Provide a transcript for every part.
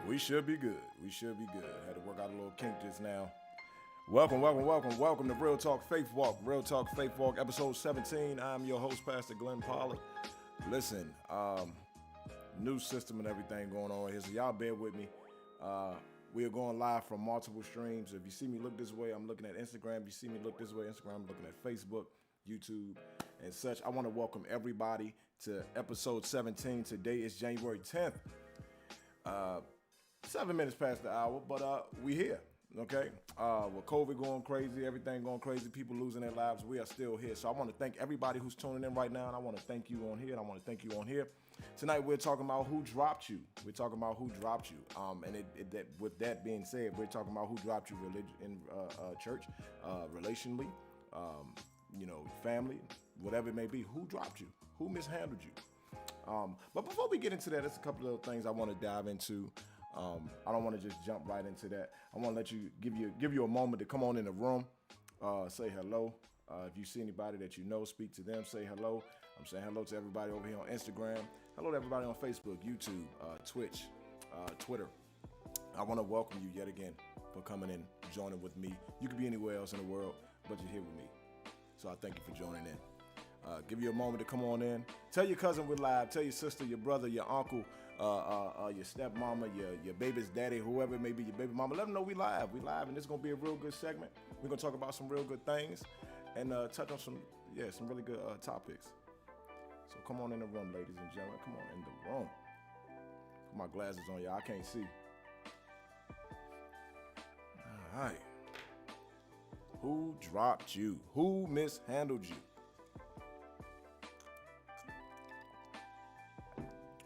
We should be good. We should be good. Had to work out a little kink just now. Welcome to Real Talk Faith Walk. Real Talk Faith Walk, episode 17. I'm your host, Pastor Glenn Pollard. Listen, new system and everything going on here, so y'all bear with me. We are going live from multiple streams. If you see me look this way, I'm looking at Instagram. If you see me look this way, Instagram, I'm looking at Facebook, YouTube, and such. I want to welcome everybody to episode 17. Today is January 10th. 7 minutes past the hour, but we here, okay? With COVID going crazy, everything going crazy, people losing their lives, we are still here. So I want to thank everybody who's tuning in right now, and I want to thank you on here, and I want to thank you on here. Tonight we're talking about who dropped you. We're talking about who dropped you. With that being said, we're talking about who dropped you in church, relationally, family, whatever it may be. Who dropped you? Who mishandled you? But before we get into that, there's a couple of things I want to dive into. I don't want to just jump right into that. I want to let you give you a moment to come on in the room, say hello. If you see anybody that you know, speak to them, say hello. I'm saying hello to everybody over here on Instagram. Hello to everybody on Facebook, YouTube, Twitch, Twitter. I want to welcome you yet again for coming in, joining with me. You could be anywhere else in the world, but you're here with me. So I thank you for joining in. Give you a moment to come on in. Tell your cousin we're live. Tell your sister, your brother, your uncle, your stepmama, your baby's daddy, whoever it may be, your baby mama. Let them know we live, and it's gonna be a real good segment. We're gonna talk about some real good things and touch on some really good topics. So come on in the room, ladies and gentlemen. Come on in the room. Put my glasses on, y'all. I can't see. All right. Who dropped you? Who mishandled you?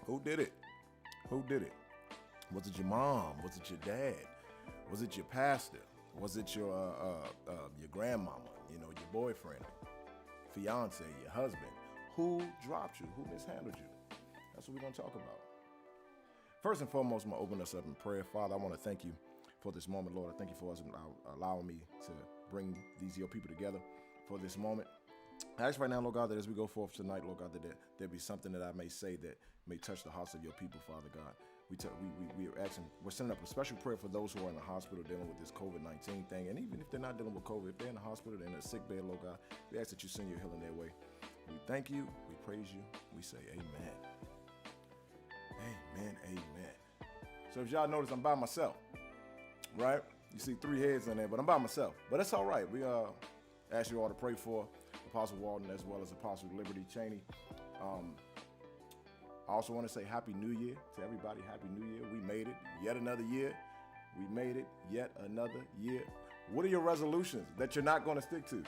Who did it? Who did it? Was it your mom? Was it your dad? Was it your pastor? Was it your grandmama? You know, your boyfriend, fiance, your husband? Who dropped you? Who mishandled you? That's what we're gonna talk about. First and foremost, I'm gonna open us up in prayer. Father, I want to thank you for this moment, Lord. I thank you for us allowing me to bring these your people together for this moment. I ask right now, Lord God, that as we go forth tonight, Lord God, that there be something that I may say that may touch the hearts of your people, Father God. We're sending up a special prayer for those who are in the hospital dealing with this COVID-19 thing. And even if they're not dealing with COVID, if they're in the hospital, they're in a sick bed, Lord God, we ask that you send your healing their way. We thank you, we praise you, we say amen. Amen, amen. So if y'all notice, I'm by myself, right? You see 3 heads in there, but I'm by myself. But that's all right. We ask you all to pray for Apostle Walden as well as Apostle Liberty Cheney. I also want to say Happy New Year to everybody. Happy New Year. We made it. Yet another year. We made it. Yet another year. What are your resolutions that you're not going to stick to?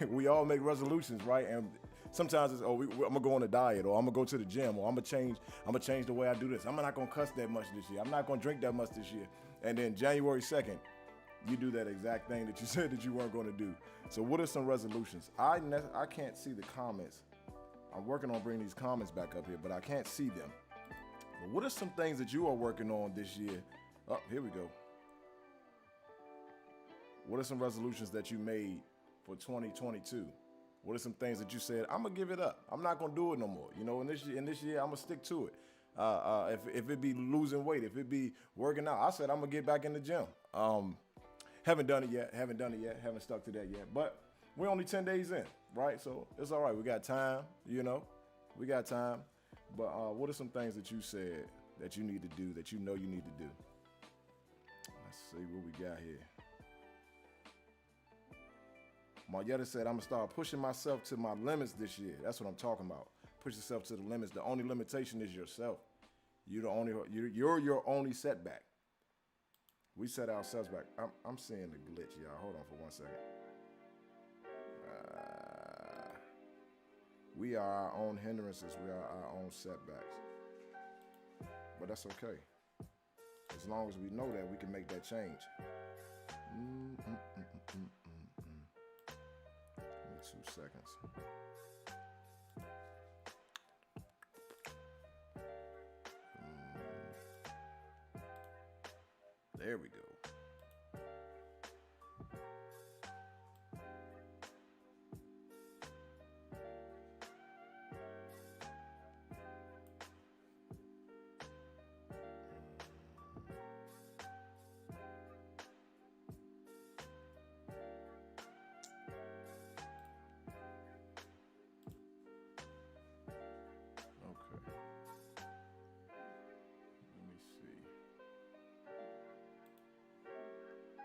We all make resolutions, right? And sometimes it's, I'm going to go on a diet, or I'm going to go to the gym, or I'm going to change the way I do this. I'm not going to cuss that much this year. I'm not going to drink that much this year. And then January 2nd, you do that exact thing that you said that you weren't going to do. So what are some resolutions? I can't see the comments. I'm working on bringing these comments back up here, but I can't see them. But what are some things that you are working on this year? Oh, here we go. What are some resolutions that you made for 2022? What are some things that you said, I'm going to give it up. I'm not going to do it no more. You know, in this year, I'm going to stick to it. If it be losing weight, if it be working out, I said, I'm going to get back in the gym. Haven't done it yet. Haven't stuck to that yet. But we're only 10 days in, right? So it's all right. We got time, you know. We got time. But what are some things that you said that you need to do, that you know you need to do? Let's see what we got here. Marietta said, I'm going to start pushing myself to my limits this year. That's what I'm talking about. Push yourself to the limits. The only limitation is yourself. You're your only setback. We set ourselves back. I'm seeing the glitch, y'all. Hold on for 1 second. We are our own hindrances. We are our own setbacks. But that's okay. As long as we know that, we can make that change. Give me 2 seconds. There we go.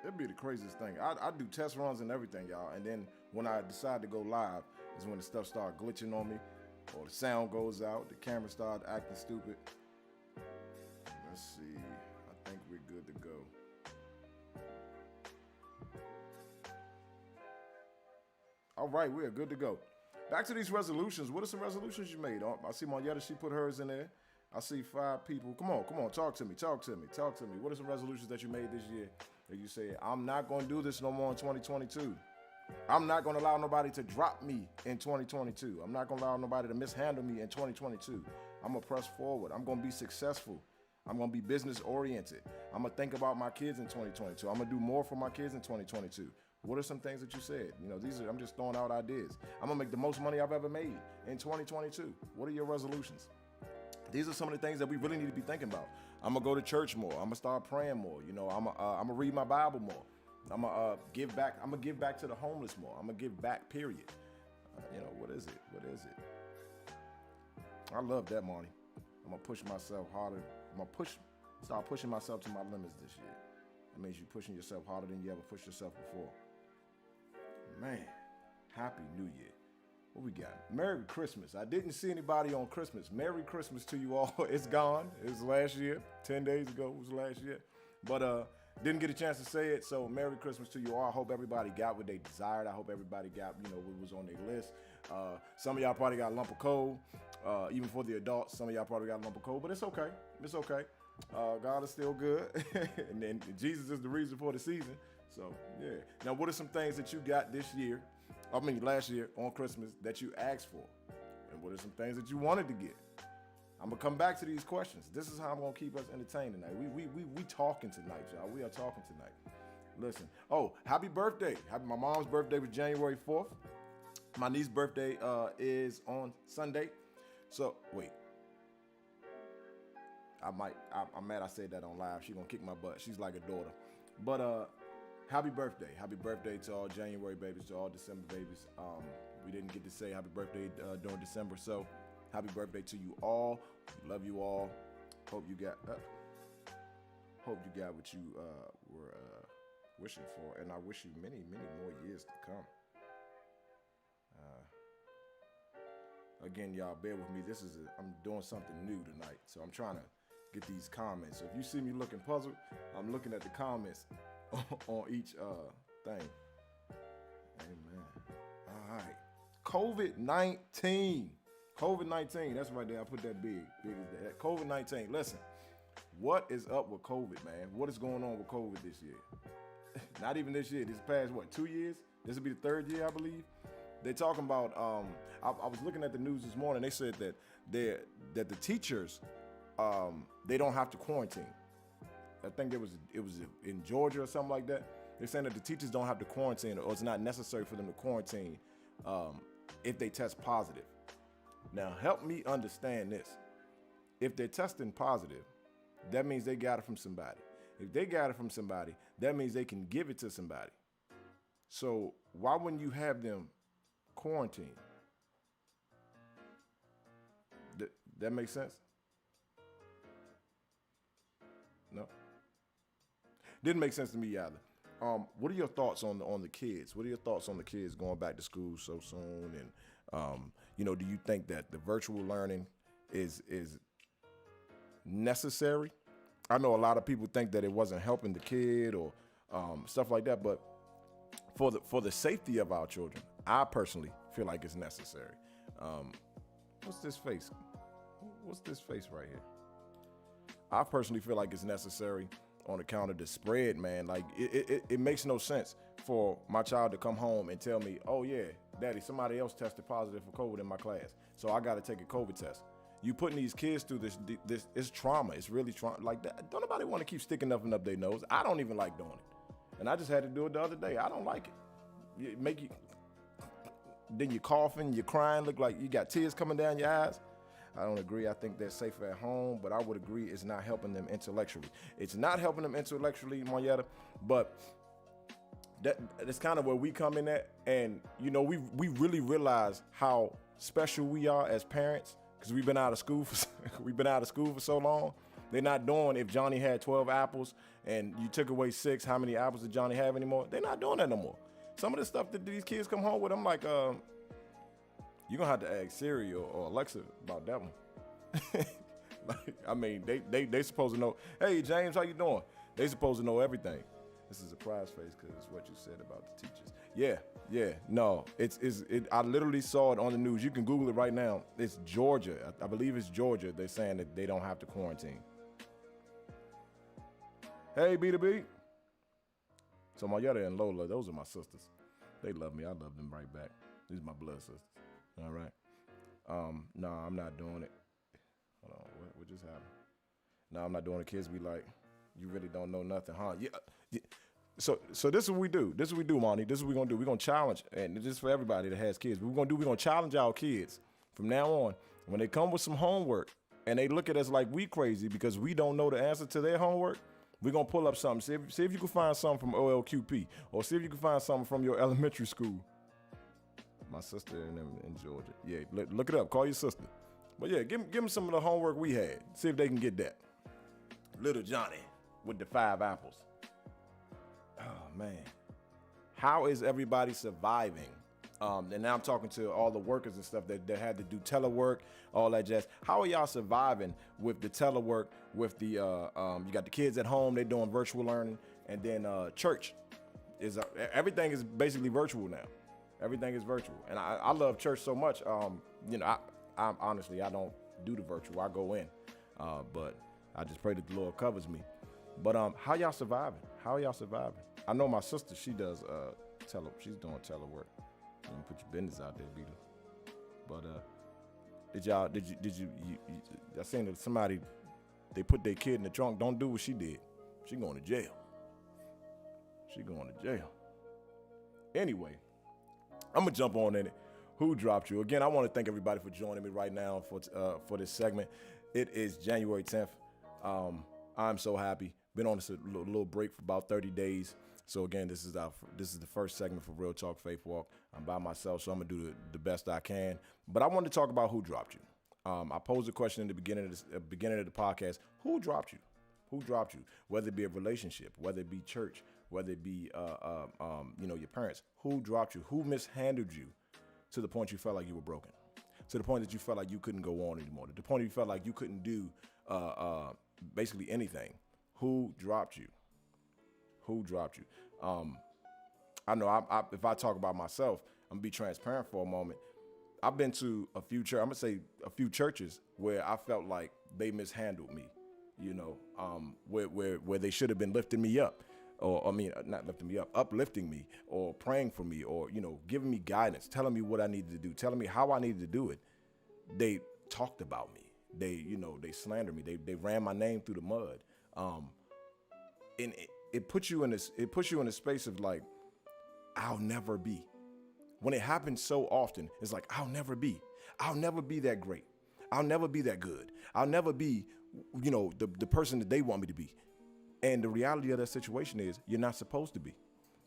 It'd be the craziest thing. I do test runs and everything, y'all. And then when I decide to go live is when the stuff starts glitching on me, or the sound goes out, the camera starts acting stupid. Let's see. I think we're good to go. All right, we are good to go. Back to these resolutions. What are some resolutions you made? I see Marietta, she put hers in there. I see 5 people. Come on, talk to me. What are some resolutions that you made this year that you say, I'm not going to do this no more in 2022? I'm not going to allow nobody to drop me in 2022. I'm not going to allow nobody to mishandle me in 2022. I'm going to press forward. I'm going to be successful. I'm going to be business oriented. I'm going to think about my kids in 2022. I'm going to do more for my kids in 2022. What are some things that you said? You know, I'm just throwing out ideas. I'm going to make the most money I've ever made in 2022. What are your resolutions? These are some of the things that we really need to be thinking about. I'm going to go to church more. I'm going to start praying more. You know, I'm going to read my Bible more. I'm going to give back. I'm going to give back to the homeless more. I'm going to give back, period. You know, what is it? I love that, Marty. I'm going to push myself harder I'm gonna start pushing myself to my limits this year. That means you're pushing yourself harder than you ever pushed yourself before. Man, Happy New Year. What we got? Merry Christmas. I didn't see anybody on Christmas. Merry Christmas to you all. It's gone. It was last year. 10 days ago was last year. But didn't get a chance to say it. So Merry Christmas to you all. I hope everybody got what they desired. I hope everybody got, what was on their list. Some of y'all probably got a lump of cold. Even for the adults, some of y'all probably got a lump of cold, but it's okay. It's okay. God is still good. And then Jesus is the reason for the season. So, yeah. Now, what are some things that you got last year on Christmas that you asked for? And what are some things that you wanted to get? I'm going to come back to these questions. This is how I'm going to keep us entertained tonight. We talking tonight, y'all. We are talking tonight. Listen. Oh, happy birthday. My mom's birthday was January 4th. My niece's birthday is on Sunday. So, wait. I'm mad I said that on live. She's going to kick my butt. She's like a daughter. But, happy birthday. Happy birthday to all January babies, to all December babies. We didn't get to say happy birthday during December, so happy birthday to you all. Love you all. Hope you got what you were wishing for, and I wish you many, many more years to come. Again, y'all, bear with me. I'm doing something new tonight, so I'm trying to get these comments. So if you see me looking puzzled, I'm looking at the comments on each thing. Amen. All right. COVID-19. That's right there. I put that big as that. COVID-19. Listen, what is up with COVID, man? What is going on with COVID this year? Not even this year. This past, 2 years? This will be the third year, I believe. They're talking about, I was looking at the news this morning. They said that the teachers, they don't have to quarantine. I think it was in Georgia or something like that. They're saying that the teachers don't have to quarantine, or it's not necessary for them to quarantine if they test positive. Now, help me understand this. If they're testing positive, that means they got it from somebody. If they got it from somebody, that means they can give it to somebody. So why wouldn't you have them quarantine? That makes sense? No? Didn't make sense to me either. What are your thoughts on the kids? What are your thoughts on the kids going back to school so soon? And do you think that the virtual learning is necessary? I know a lot of people think that it wasn't helping the kid or stuff like that, but for the safety of our children, I personally feel like it's necessary. What's this face? What's this face right here? I personally feel like it's necessary on account of the spread, man. Like it makes no sense for my child to come home and tell me, oh yeah, daddy, somebody else tested positive for COVID in my class, so I got to take a COVID test. You putting these kids through this it's trauma. It's really trauma. Like that. Don't nobody want to keep sticking nothing up their nose. I don't even like doing it. And I just had to do it the other day. I don't like it. It make you, then you're coughing, you're crying, look like you got tears coming down your eyes. I don't agree. I think they're safer at home, but I would agree it's not helping them intellectually. It's not helping them intellectually, Marietta, but that's kind of where we come in at. And, we really realize how special we are as parents because we've been out of school for so long. They're not doing, if Johnny had 12 apples and you took away 6, how many apples did Johnny have anymore? They're not doing that no more. Some of the stuff that these kids come home with, I'm like, you're going to have to ask Siri or Alexa about that one. They supposed to know, hey, James, how you doing? They supposed to know everything. This is a prize face because it's what you said about the teachers. Yeah, no, I literally saw it on the news. You can Google it right now. It's Georgia. I believe it's Georgia. They're saying that they don't have to quarantine. Hey, B2B. So Marietta and Lola, those are my sisters. They love me. I love them right back. These are my blood sisters. All right. No, I'm not doing it. Hold on. What just happened? No, I'm not doing it. Kids be like, you really don't know nothing, huh? Yeah. So this is what we do. This is what we do, Monty. This is what we're going to do. We're going to challenge, and this is for everybody that has kids. We're going to challenge our kids from now on. When they come with some homework and they look at us like we crazy because we don't know the answer to their homework, we're going to pull up something. See if you can find something from OLQP or see if you can find something from your elementary school. My sister in Georgia. Yeah, look it up. Call your sister. But yeah, give them some of the homework we had. See if they can get that. little Johnny with the 5 apples. Oh, man. How is everybody surviving? And now I'm talking to all the workers and stuff that had to do telework, all that jazz. How are y'all surviving with the telework, with the, you got the kids at home, they're doing virtual learning, and then church is, everything is basically virtual now. Everything is virtual. And I love church so much. I'm honestly, I don't do the virtual, I go in, but I just pray that the Lord covers me. But how y'all surviving? How are y'all surviving? I know my sister, she does she's doing telework. You don't put your business out there, Vita. But did you I seen that somebody, they put their kid in the trunk. Don't do what she did. She going to jail. She going to jail. Anyway, I'm gonna jump on in it. Who dropped you? Again, I want to thank everybody for joining me right now for this segment. It is January 10th. I'm so happy. Been on this little break for about 30 days. So again, this is the first segment for Real Talk Faith Walk. I'm by myself, so I'm gonna do the best I can. But I want to talk about who dropped you. I posed a question in the beginning of the podcast: who dropped you? Who dropped you? Whether it be a relationship, whether it be church, whether it be your parents. Who dropped you? Who mishandled you to the point you felt like you were broken? To the point that you felt like you couldn't go on anymore? To the point you felt like you couldn't do basically anything? Who dropped you? Who dropped you? I know if I talk about myself, I'm gonna be transparent for a moment. I've been to a few churches where I felt like they mishandled me, where they should have been lifting me up, not lifting me up, uplifting me, or praying for me, or, giving me guidance, telling me what I needed to do, telling me how I needed to do it. They talked about me. They slandered me. They ran my name through the mud. And it puts you in a space of like, I'll never be. When it happens so often, it's like, I'll never be that great. I'll never be that good. I'll never be, the person that they want me to be. And the reality of that situation is you're not supposed to be.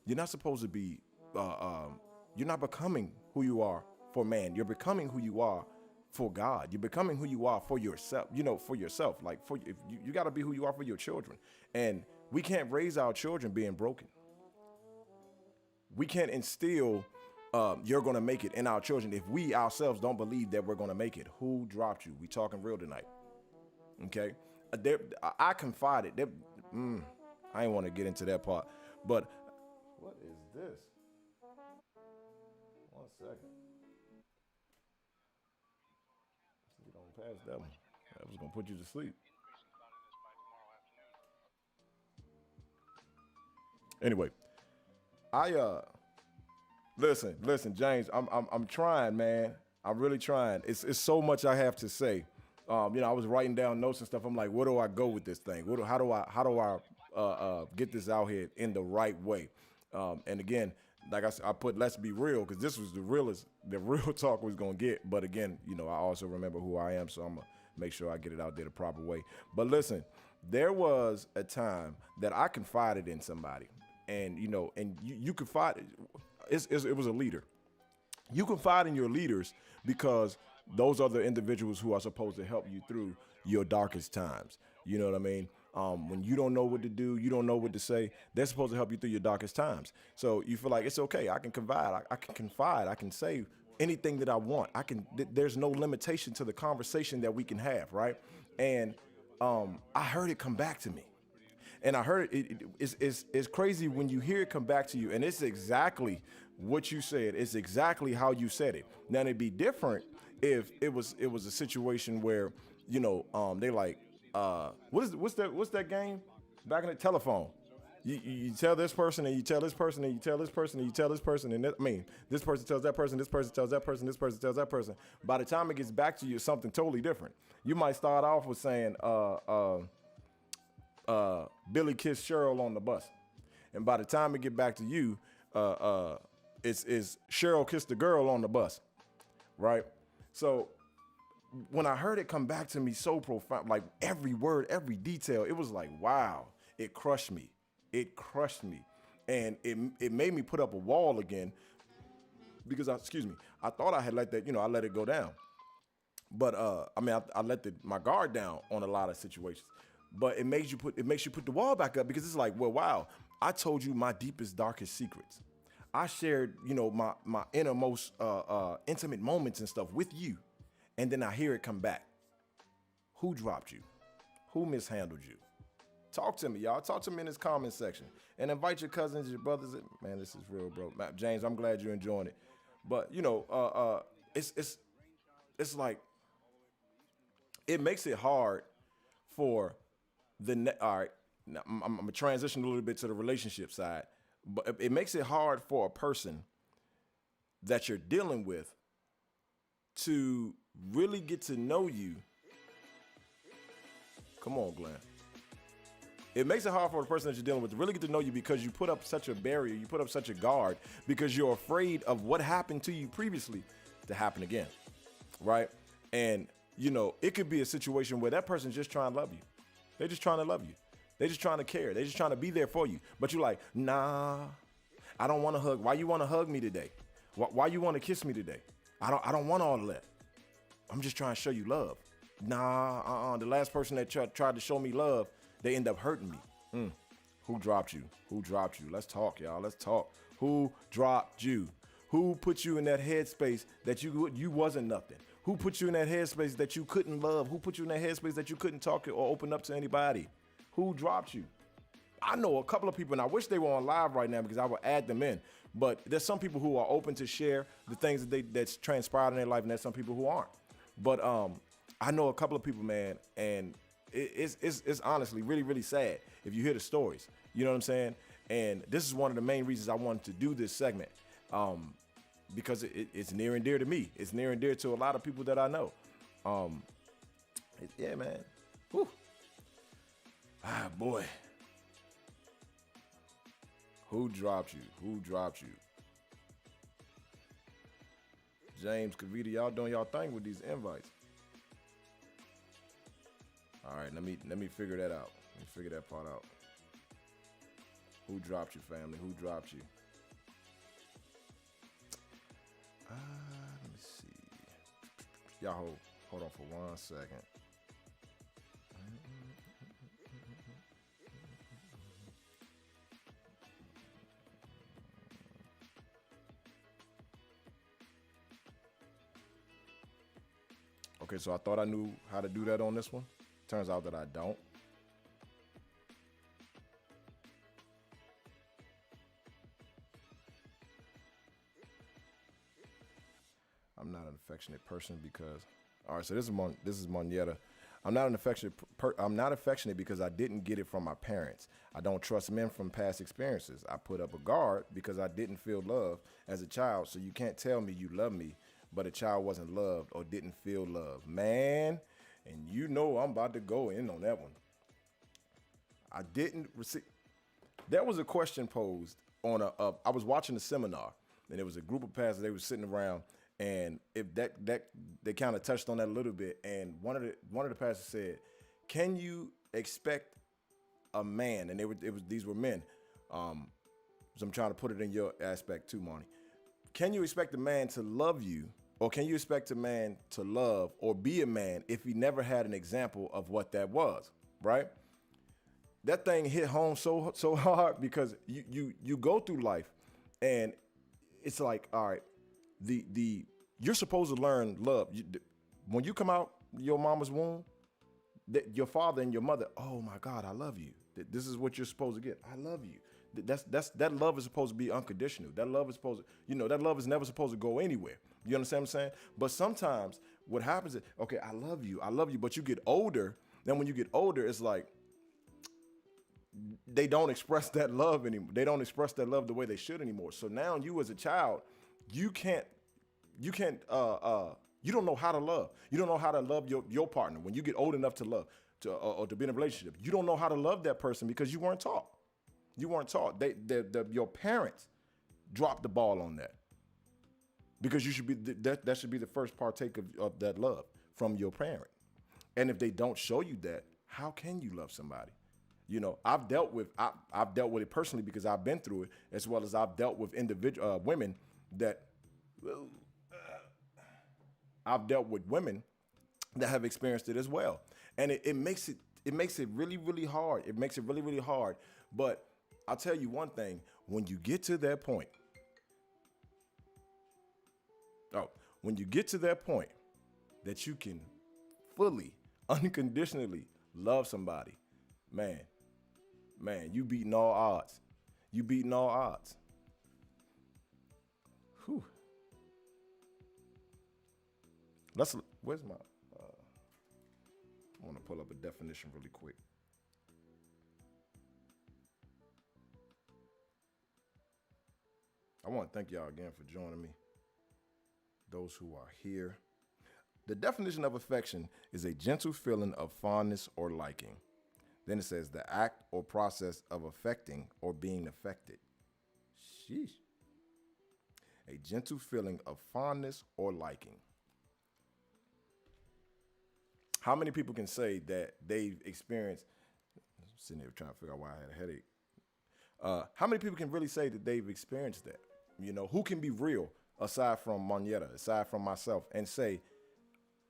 You're not supposed to be, you're not becoming who you are for man. You're becoming who you are for God. You're becoming who you are for yourself, for yourself. Like if you got to be who you are for your children. And we can't raise our children being broken. We can't instill you're going to make it in our children if we ourselves don't believe that we're going to make it. Who dropped you? We talking real tonight. Okay? I confided. I didn't want to get into that part. But what is this? 1 second. We don't pass that one. That was going to put you to sleep. Anyway, listen, James, I'm trying, man. I'm really trying. It's so much I have to say. I was writing down notes and stuff. I'm like, where do I go with this thing? How do I get this out here in the right way? And again, like I said, I put let's be real, because this was the real talk was gonna get. But again, I also remember who I am, so I'm gonna make sure I get it out there the proper way. But listen, there was a time that I confided in somebody. And, you confide, it was a leader. You confide in your leaders because those are the individuals who are supposed to help you through your darkest times. You know what I mean? When you don't know what to do, you don't know what to say, they're supposed to help you through your darkest times. So you feel like it's okay. I can confide. I can say anything that I want. There's no limitation to the conversation that we can have. Right. And I heard it come back to me. And I heard it's crazy when you hear it come back to you, and it's exactly what you said. It's exactly how you said it. Now it'd be different if it was a situation where, they like, what's that game back in the telephone? You tell this person, and you tell this person, and you tell this person, and you tell this person, and this person tells that person, this person tells that person, this person tells that person. By the time it gets back to you, it's something totally different. You might start off with saying, Billy kissed Cheryl on the bus, and by the time it get back to you, it's Cheryl kissed the girl on the bus, right? So when I heard it come back to me so profound, like every word, every detail, it was like, wow, it crushed me. It crushed me, and it made me put up a wall again, because I thought I had let that, I let it go down, but I let my guard down on a lot of situations. but it makes you put the wall back up because it's like, well, wow, I told you my deepest, darkest secrets. I shared, my innermost intimate moments and stuff with you. And then I hear it come back. Who dropped you? Who mishandled you? Talk to me, y'all. Talk to me in this comment section. And invite your cousins, your brothers. Man, this is real, bro. James, I'm glad you're enjoying it. But, it's like, it makes it hard for all right, now I'm going to transition a little bit to the relationship side. But it makes it hard for a person that you're dealing with to really get to know you. Come on, Glenn. It makes it hard for the person that you're dealing with to really get to know you because you put up such a barrier, you put up such a guard because you're afraid of what happened to you previously to happen again, right? And, it could be a situation where that person's just trying to love you. They're just trying to love you. They're just trying to care. They're just trying to be there for you. But you're like, nah, I don't want to hug. Why you want to hug me today? Why you want to kiss me today? I don't want all of that. I'm just trying to show you love. Nah, the last person that tried to show me love, they end up hurting me. Who dropped you? Who dropped you? Let's talk, y'all. Let's talk. Who dropped you? Who put you in that headspace that you wasn't nothing? Who put you in that headspace that you couldn't love? Who put you in that headspace that you couldn't talk or open up to anybody? Who dropped you? I know a couple of people, and I wish they were on live right now because I would add them in. But there's some people who are open to share the things that's transpired in their life, and there's some people who aren't. But I know a couple of people, man, and it's honestly really, really sad if you hear the stories. You know what I'm saying? And this is one of the main reasons I wanted to do this segment, because it's near and dear to me. It's near and dear to a lot of people that I know. Yeah, man. Whew. Ah, boy. Who dropped you? Who dropped you? James, Kavita, y'all doing y'all thing with these invites. All right, let me figure that out. Let me figure that part out. Who dropped you, family? Who dropped you? Let me see. Y'all hold on for 1 second. Okay, so I thought I knew how to do that on this one. Turns out that I don't. I'm not an affectionate person because, all right, so this is Monietta. I'm not affectionate because I didn't get it from my parents. I don't trust men from past experiences. I put up a guard because I didn't feel love as a child. So you can't tell me you love me, but a child wasn't loved or didn't feel love. Man, and I'm about to go in on that one. I didn't receive. There was a question posed on I was watching a seminar, and there was a group of pastors. They were sitting around, and if that they kind of touched on that a little bit. And one of the pastors said, "Can you expect a man?" And these were men. So I'm trying to put it in your aspect too, Monty. Can you expect a man to love you? Or can you expect a man to love or be a man if he never had an example of what that was, right? That thing hit home so hard because you go through life and it's like, all right, you're supposed to learn love. When you come out your mama's womb, your father and your mother, oh my God, I love you. This is what you're supposed to get. I love you. That love is supposed to be unconditional. That love is supposed to, that love is never supposed to go anywhere. You understand what I'm saying? But sometimes what happens is, okay, I love you, but you get older. Then when you get older, it's like they don't express that love anymore. They don't express that love the way they should anymore. So now you as a child, you don't know how to love. You don't know how to love your partner. When you get old enough to love, or to be in a relationship, you don't know how to love that person because you weren't taught. You weren't taught. Your parents dropped the ball on that because you should be that should be the first partake of that love from your parent. And if they don't show you that, how can you love somebody? I've dealt with it personally because I've been through it, as well as I've dealt with individual women that I've dealt with women that have experienced it as well. And it makes it it makes it really, really hard. It makes it really, really hard. But I'll tell you one thing, when you get to that point, when you get to that point that you can fully, unconditionally love somebody, man, you beating all odds. You beating all odds. Whew. Where's my, I want to pull up a definition really quick. I want to thank y'all again for joining me. Those who are here. The definition of affection is a gentle feeling of fondness or liking. Then it says the act or process of affecting or being affected. Sheesh. A gentle feeling of fondness or liking. How many people can say that they've experienced, I'm sitting here trying to figure out why I had a headache. How many people can really say that they've experienced that? You know, who can be real aside from Moneta, aside from myself, and say,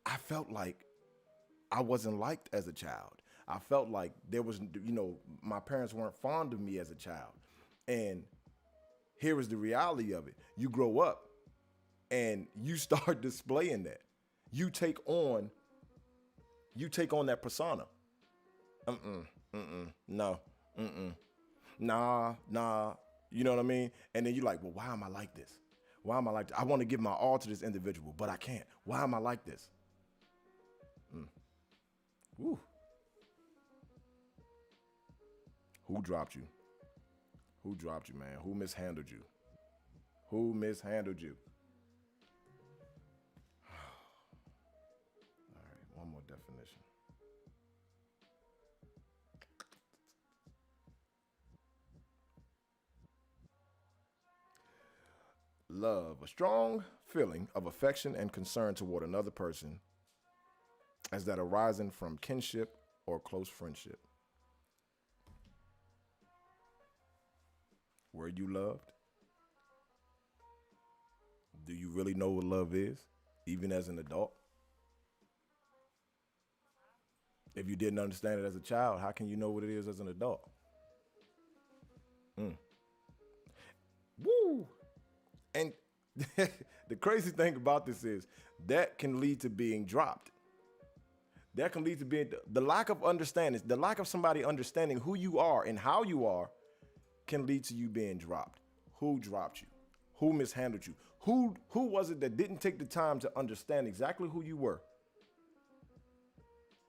I felt like I wasn't liked as a child. I felt like there was, my parents weren't fond of me as a child. And here is the reality of it. You grow up and you start displaying that. You take on that persona. No. Nah. You know what I mean? And then you're like, well, why am I like this? Why am I like this? I want to give my all to this individual, but I can't. Why am I like this? Woo. Who dropped you? Who dropped you, man? Who mishandled you? Who mishandled you? All right, one more definition. Love, a strong feeling of affection and concern toward another person as that arising from kinship or close friendship. Were you loved? Do you really know what love is, even as an adult? If you didn't understand it as a child, how can you know what it is as an adult? Woo! And the crazy thing about this is that can lead to being dropped. That can lead to being the lack of understanding, the lack of somebody understanding who you are and how you are can lead to you being dropped. Who dropped you? Who mishandled you? Who was it that didn't take the time to understand exactly who you were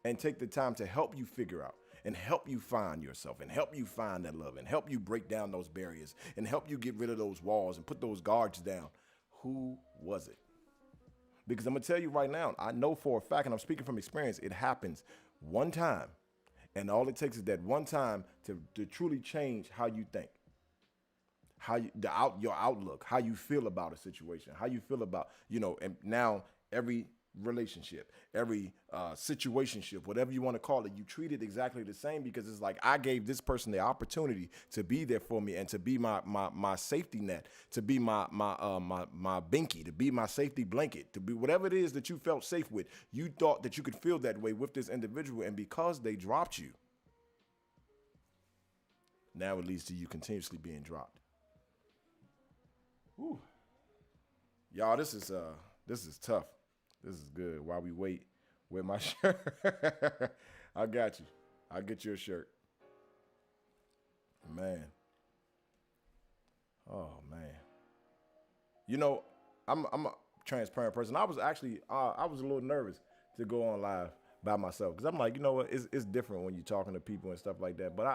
and take the time to help you figure out and help you find yourself and help you find that love and help you break down those barriers and help you get rid of those walls and put those guards down? Who was it? Because I'm going to tell you right now, I know for a fact, and I'm speaking from experience, it happens one time. And all it takes is that one time to truly change how you think, your outlook, how you feel about a situation, how you feel about, and now every relationship, every situationship, whatever you want to call it, you treat it exactly the same because it's like I gave this person the opportunity to be there for me and to be my safety net, to be my binky, to be my safety blanket, to be whatever it is that you felt safe with. You thought that you could feel that way with this individual, and because they dropped you, now it leads to you continuously being dropped. Whew. Y'all, this is tough. This is good. While we wait with my shirt, I got you. I'll get you a shirt. Man. Oh, man. I'm a transparent person. I was actually, I was a little nervous to go on live by myself because I'm like, you know what? It's different when you're talking to people and stuff like that. But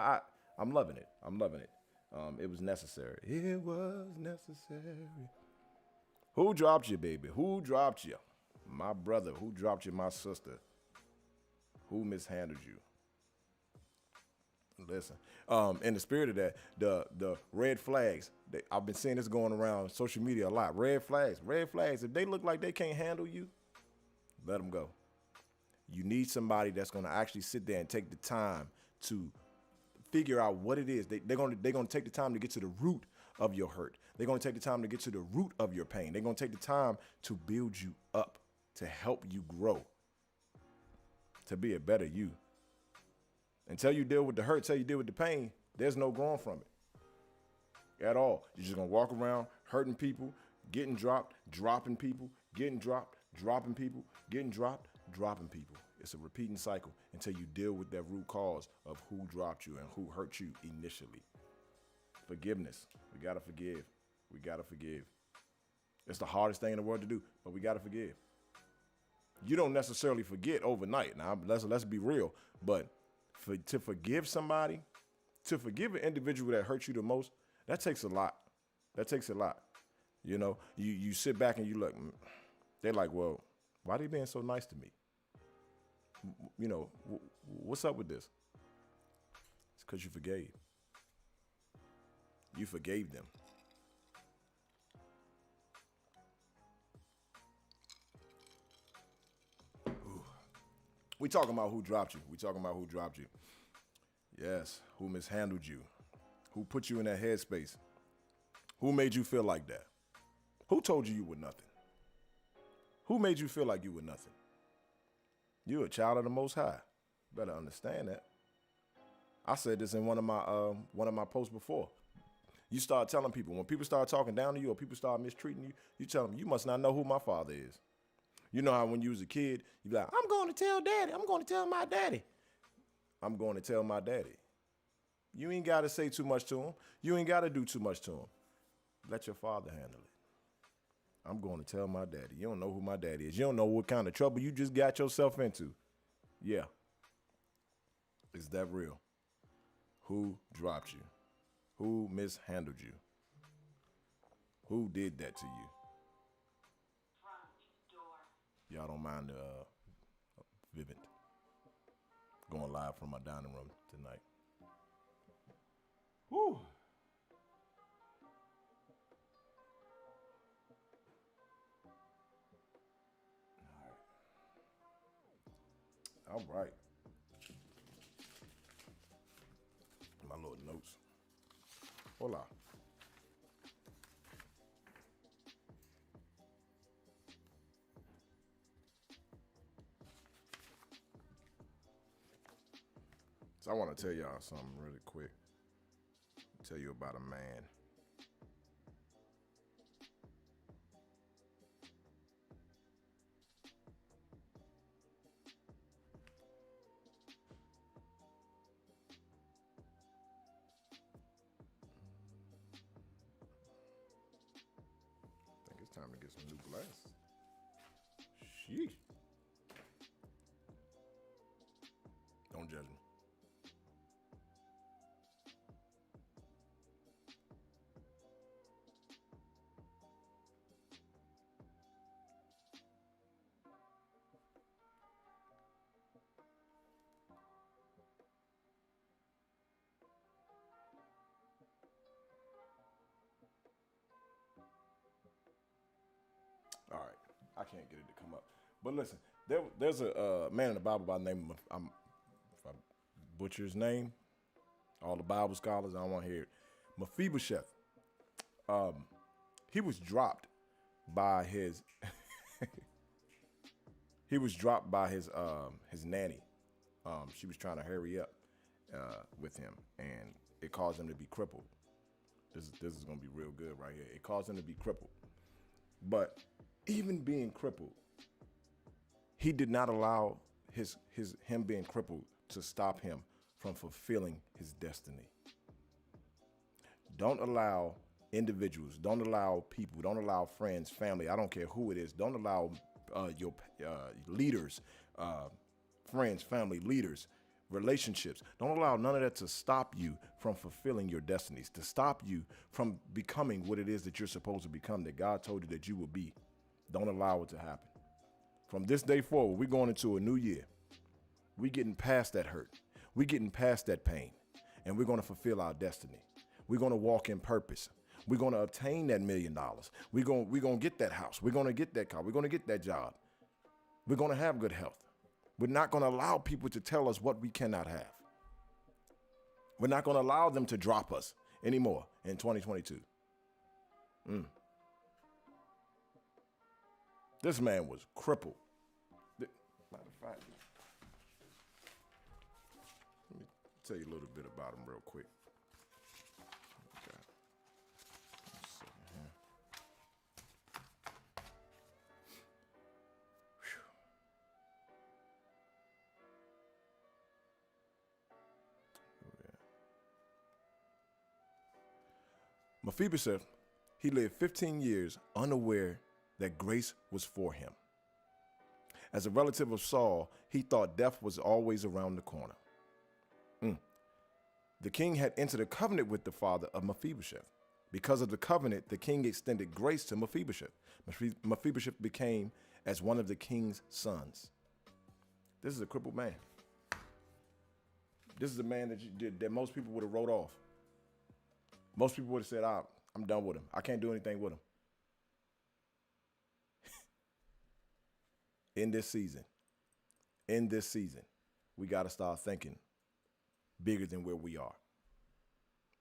I'm loving it. I'm loving it. It was necessary. It was necessary. Who dropped you, baby? Who dropped you? My brother. Who dropped you? My sister. Who mishandled you? Listen, in the spirit of that, the red flags, I've been seeing this going around social media a lot. Red flags. If they look like they can't handle you, let them go. You need somebody that's going to actually sit there and take the time to figure out what it is. They're going to take the time to get to the root of your hurt. They're going to take the time to get to the root of your pain. They're going to take the time to build you up, to help you grow, to be a better you. Until you deal with the hurt, until you deal with the pain, there's no growing from it at all. You're just going to walk around hurting people, getting dropped, dropping people, getting dropped, dropping people, getting dropped, dropping people. It's a repeating cycle until you deal with that root cause of who dropped you and who hurt you initially. Forgiveness. We got to forgive. We got to forgive. It's the hardest thing in the world to do, but we got to forgive. You don't necessarily forget overnight. Now, let's be real. But to forgive somebody, to forgive an individual that hurt you the most, that takes a lot. That takes a lot. You know, you sit back and you look, they're like, well, why are they being so nice to me? You know, what's up with this? It's because you forgave. You forgave them. Ooh. We talking about who dropped you. We talking about who dropped you. Yes, who mishandled you. Who put you in that headspace. Who made you feel like that? Who told you were nothing? Who made you feel like you were nothing? You're a child of the Most High. Better understand that. I said this in one of my posts before. You start telling people, when people start talking down to you or people start mistreating you, you tell them, you must not know who my father is. You know how when you was a kid, you be like, I'm going to tell daddy. I'm going to tell my daddy. I'm going to tell my daddy. You ain't got to say too much to him. You ain't got to do too much to him. Let your father handle it. I'm going to tell my daddy. You don't know who my daddy is. You don't know what kind of trouble you just got yourself into. Yeah. Is that real? Who dropped you? Who mishandled you? Who did that to you? Y'all don't mind Vivint going live from my dining room tonight. Woo. All right. My little notes. Hola. So I want to tell y'all something really quick. Tell you about a man. I think it's time to get some new glasses. Sheesh. Don't judge me. All right, I can't get it to come up. But listen, there's a man in the Bible by the name of, if I butcher his name, all the Bible scholars, I don't want to hear it. Mephibosheth. He was dropped by his his nanny. She was trying to hurry up with him, and it caused him to be crippled. This is gonna be real good right here. It caused him to be crippled, but even being crippled, he did not allow him being crippled to stop him from fulfilling his destiny. Don't allow individuals, don't allow people, don't allow friends, family, I don't care who it is, don't allow your leaders, friends, family, leaders, relationships. Don't allow none of that to stop you from fulfilling your destinies, to stop you from becoming what it is that you're supposed to become, that God told you that you will be. Don't allow it to happen. From this day forward, we're going into a new year. We're getting past that hurt. We're getting past that pain, and we're going to fulfill our destiny. We're going to walk in purpose. We're going to obtain that $1 million. We're going to get that house. We're going to get that car. We're going to get that job. We're going to have good health. We're not going to allow people to tell us what we cannot have. We're not going to allow them to drop us anymore in 2022. This man was crippled. Matter of fact, tell you a little bit about him real quick. Okay. Let's see here. Mephibosheth, he lived 15 years unaware that grace was for him. As a relative of Saul, he thought death was always around the corner. The king had entered a covenant with the father of Mephibosheth. Because of the covenant, the king extended grace to Mephibosheth. Mephibosheth became as one of the king's sons. This is a crippled man. This is a man that most people would have wrote off. Most people would have said, I'm done with him. I can't do anything with him. In this season, we got to start thinking bigger than where we are.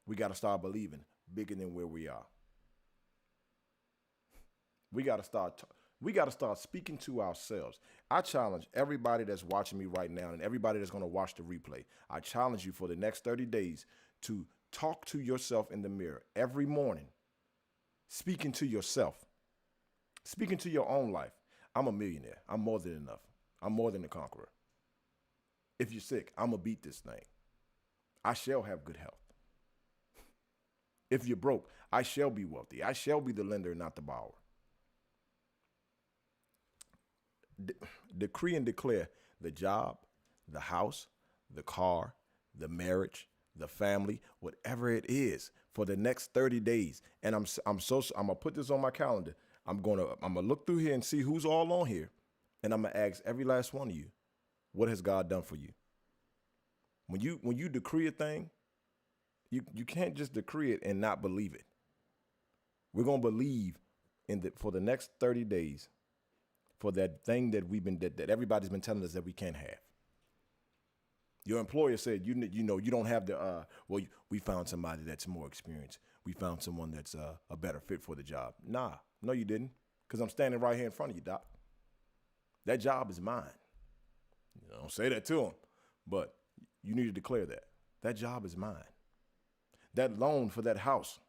We got to start believing bigger than where we are. We got to start speaking to ourselves. I challenge everybody that's watching me right now and everybody that's going to watch the replay. I challenge you for the next 30 days to talk to yourself in the mirror every morning, speaking to yourself, speaking to your own life. I'm a millionaire. I'm more than enough. I'm more than a conqueror. If you're sick, I'm going to beat this thing. I shall have good health. If you're broke, I shall be wealthy. I shall be the lender, not the borrower. Decree and declare the job, the house, the car, the marriage, the family, whatever it is, for the next 30 days. And I'm gonna put this on my calendar. I'm gonna look through here and see who's all on here, and I'm gonna ask every last one of you, what has God done for you? When you decree a thing, you can't just decree it and not believe it. We're gonna believe for the next 30 days for that thing that everybody's been telling us that we can't have. Your employer said you don't have the we found somebody that's more experienced. We found someone that's a better fit for the job. Nah, no, you didn't, because I'm standing right here in front of you, Doc. That job is mine. Don't say that to him, but you need to declare that. That job is mine. That loan for that house,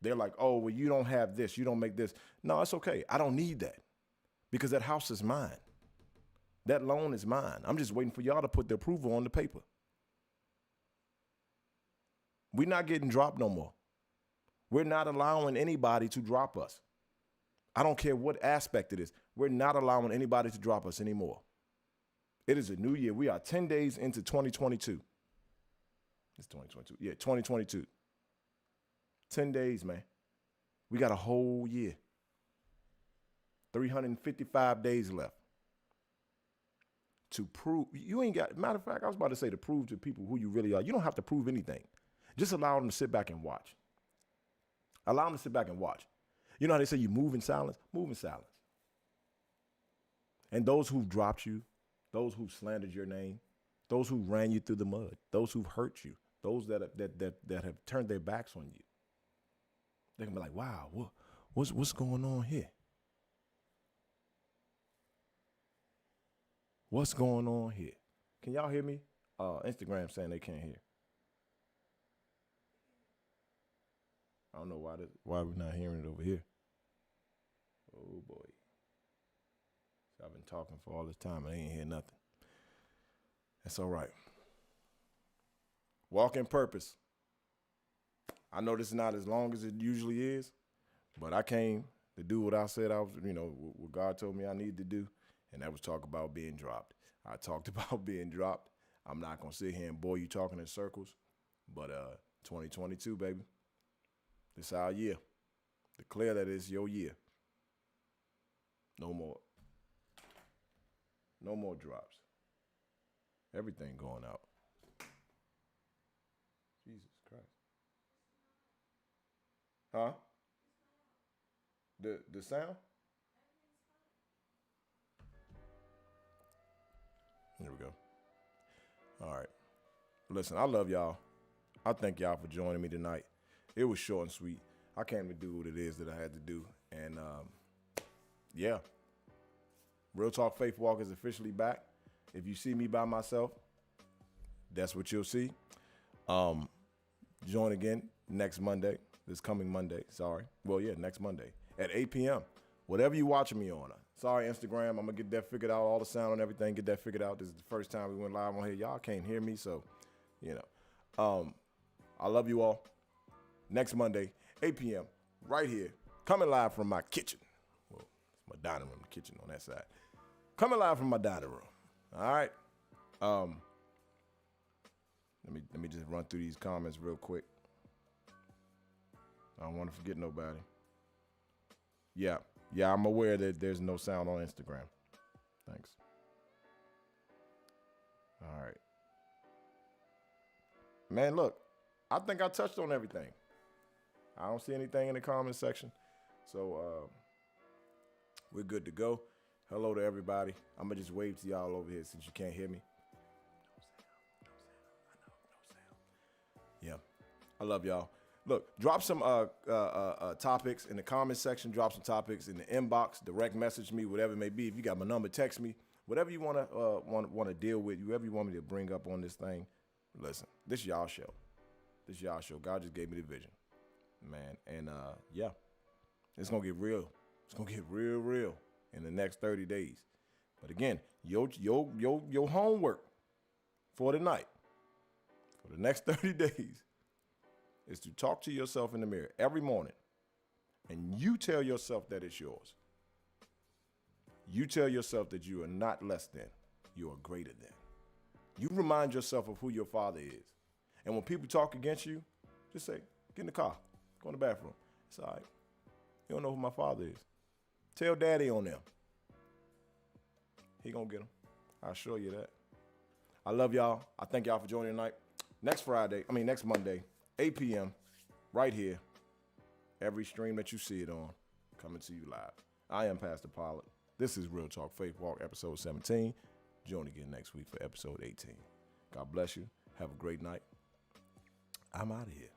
they're like, oh, well, you don't have this, you don't make this. No, it's okay. I don't need that, because that house is mine. That loan is mine. I'm just waiting for y'all to put the approval on the paper. We're not getting dropped no more. We're not allowing anybody to drop us. I don't care what aspect it is. We're not allowing anybody to drop us anymore. It is a new year. We are 10 days into 2022. It's 2022. Yeah, 2022. 10 days, man. We got a whole year. 355 days left. To prove, you ain't got, matter of fact, I was about to say to prove to people who you really are. You don't have to prove anything. Just allow them to sit back and watch. Allow them to sit back and watch. You know how they say you move in silence? Move in silence. And those who've dropped you, those who slandered your name, those who ran you through the mud, those who've hurt you, those that have turned their backs on you, they're gonna be like, wow, what's going on here? What's going on here? Can y'all hear me? Instagram saying they can't hear. I don't know why we're not hearing it over here. Oh boy. So I've been talking for all this time and I ain't hear nothing. That's all right. Walk in purpose. I know this is not as long as it usually is, but I came to do what I said I was, what God told me I needed to do. And that was talk about being dropped. I talked about being dropped. I'm not going to sit here and bore you talking in circles. But 2022, baby, this is our year. Declare that it's your year. No more drops. Everything going out. Jesus Christ. Huh? The sound? There we go. All right. Listen, I love y'all. I thank y'all for joining me tonight. It was short and sweet. I came to do what it is that I had to do. And yeah. Real Talk Faith Walk is officially back. If you see me by myself, that's what you'll see. Join again next Monday, this coming Monday. Sorry. Well, yeah, next Monday at 8 p.m. Whatever you watching me on. Sorry, Instagram. I'm going to get that figured out, all the sound and everything, get that figured out. This is the first time we went live on here. Y'all can't hear me, so, I love you all. Next Monday, 8 p.m., right here, coming live from my kitchen. Well, it's my dining room, the kitchen on that side. Coming live from my dining room. All right. Let me just run through these comments real quick. I don't want to forget nobody. Yeah, I'm aware that there's no sound on Instagram. Thanks. All right. Man, look, I think I touched on everything. I don't see anything in the comment section. So we're good to go. Hello to everybody. I'm going to just wave to y'all over here since you can't hear me. Yeah, I love y'all. Look, drop some topics in the comment section. Drop some topics in the inbox. Direct message me, whatever it may be. If you got my number, text me. Whatever you want to deal with, whoever you want me to bring up on this thing. Listen, this is y'all show. This is y'all show. God just gave me the vision, man. And yeah, it's gonna get real. It's gonna get real in the next 30 days. But again, your homework for tonight, for the next 30 days, is to talk to yourself in the mirror every morning, and you tell yourself that it's yours. You tell yourself that you are not less than, you are greater than. You remind yourself of who your father is. And when people talk against you, just say, get in the car, go in the bathroom. It's all right. You don't know who my father is. Tell daddy on them. He gonna get them. I'll assure you that. I love y'all. I thank y'all for joining tonight. Next Monday, 8 p.m., right here. Every stream that you see it on, coming to you live. I am Pastor Pollard. This is Real Talk Faith Walk, episode 17. Join again next week for episode 18. God bless you. Have a great night. I'm out of here.